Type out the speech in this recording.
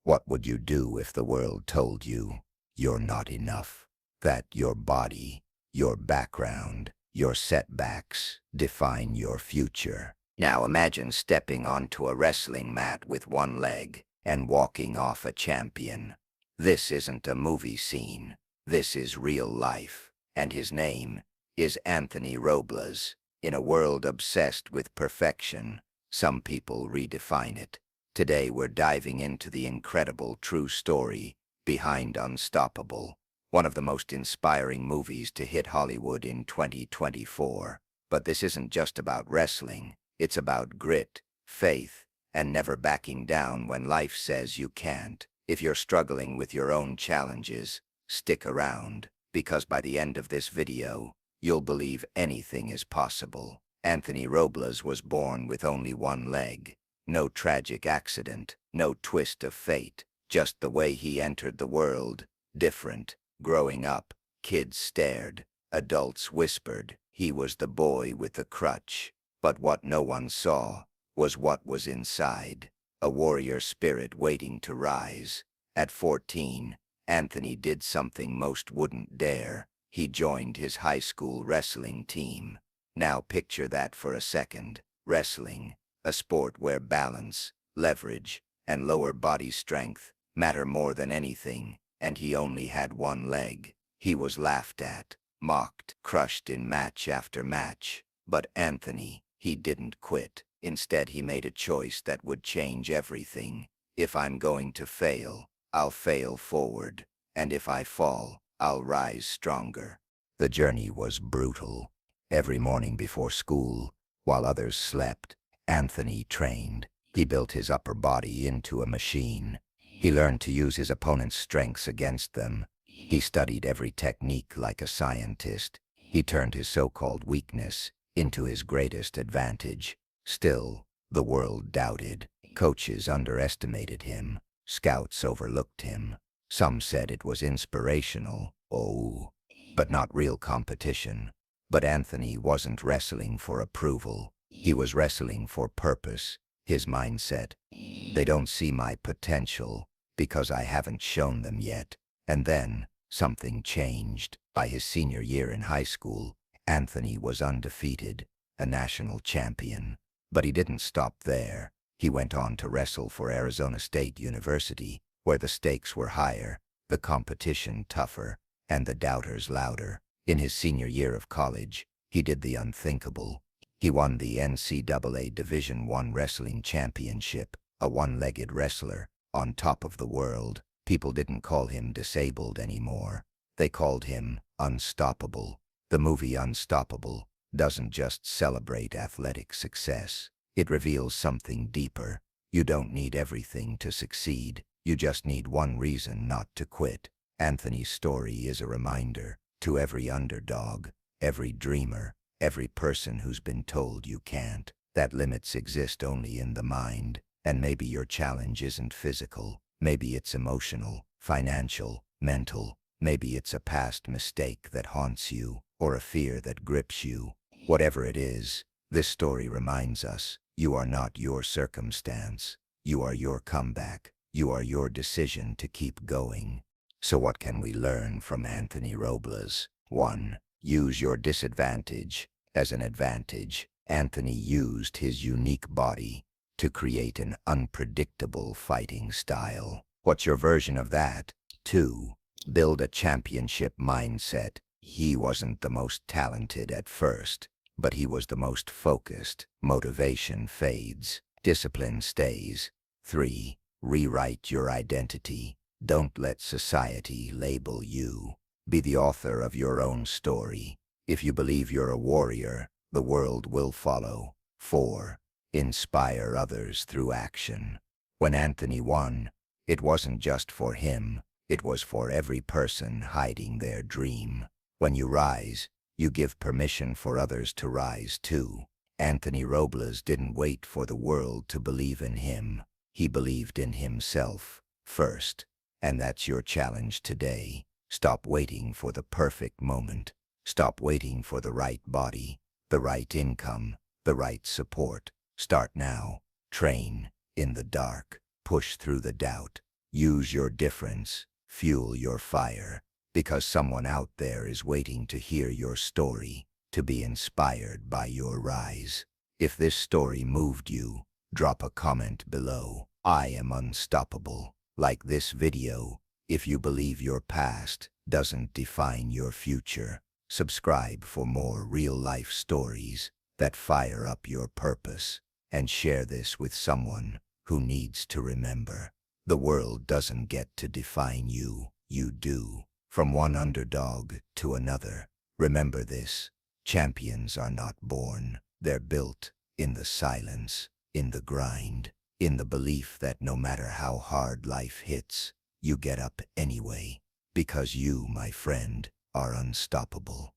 What would you do if the world told you you're not enough? That your body, your background, your setbacks define your future. Now imagine stepping onto a wrestling mat with one leg and walking off a champion. This isn't a movie scene. This is real life. And his name is Anthony Robles. In a world obsessed with perfection, some people redefine it. Today we're diving into the incredible true story behind Unstoppable, one of the most inspiring movies to hit Hollywood in 2024. But this isn't just about wrestling. It's about grit, faith, and never backing down when life says you can't. If you're struggling with your own challenges, stick around, because by the end of this video, you'll believe anything is possible. Anthony Robles was born with only one leg. No tragic accident, no twist of fate, just the way he entered the world, different. Growing up, kids stared, adults whispered he was the boy with the crutch. But what no one saw was what was inside, a warrior spirit waiting to rise. At 14, Anthony did something most wouldn't dare. He joined his high school wrestling team. Now picture that for a second. Wrestling, a sport where balance, leverage, and lower body strength matter more than anything, and he only had one leg. He was laughed at, mocked, crushed in match after match. But Anthony, he didn't quit. Instead, he made a choice that would change everything. If I'm going to fail, I'll fail forward. And if I fall, I'll rise stronger. The journey was brutal. Every morning before school, while others slept, Anthony trained. He built his upper body into a machine. He learned to use his opponent's strengths against them. He studied every technique like a scientist. He turned his so-called weakness into his greatest advantage. Still, the world doubted. Coaches underestimated him. Scouts overlooked him. Some said it was inspirational, but not real competition. But Anthony wasn't wrestling for approval. He was wrestling for purpose. His mindset: they don't see my potential because I haven't shown them yet. And then, something changed. By his senior year in high school, Anthony was undefeated, a national champion. But he didn't stop there. He went on to wrestle for Arizona State University, where the stakes were higher, the competition tougher, and the doubters louder. In his senior year of college, he did the unthinkable. He won the NCAA Division I Wrestling Championship, a one-legged wrestler, on top of the world. People didn't call him disabled anymore. They called him unstoppable. The movie Unstoppable doesn't just celebrate athletic success. It reveals something deeper. You don't need everything to succeed. You just need one reason not to quit. Anthony's story is a reminder to every underdog, every dreamer, every person who's been told you can't, that limits exist only in the mind. And maybe your challenge isn't physical. Maybe it's emotional, financial, mental. Maybe it's a past mistake that haunts you, or a fear that grips you. Whatever it is, this story reminds us, you are not your circumstance. You are your comeback. You are your decision to keep going. So what can we learn from Anthony Robles? 1. Use your disadvantage as an advantage. Anthony used his unique body to create an unpredictable fighting style. What's your version of that? 2. Build a championship mindset. He wasn't the most talented at first, but he was the most focused. Motivation fades. Discipline stays. 3. Rewrite your identity. Don't let society label you. Be the author of your own story. If you believe you're a warrior, the world will follow. 4. Inspire others through action. When Anthony won, it wasn't just for him. It was for every person hiding their dream. When you rise, you give permission for others to rise too. Anthony Robles didn't wait for the world to believe in him. He believed in himself first. And that's your challenge today. Stop waiting for the perfect moment. Stop waiting for the right body, the right income, the right support. Start now. Train in the dark. Push through the doubt. Use your difference, fuel your fire, because someone out there is waiting to hear your story, to be inspired by your rise. If this story moved you, drop a comment below. I am unstoppable. Like this video if you believe your past doesn't define your future. Subscribe for more real-life stories that fire up your purpose, and share this with someone who needs to remember. The world doesn't get to define you, you do. From one underdog to another, remember this: champions are not born, they're built in the silence, in the grind, in the belief that no matter how hard life hits, you get up anyway, because you, my friend, are unstoppable.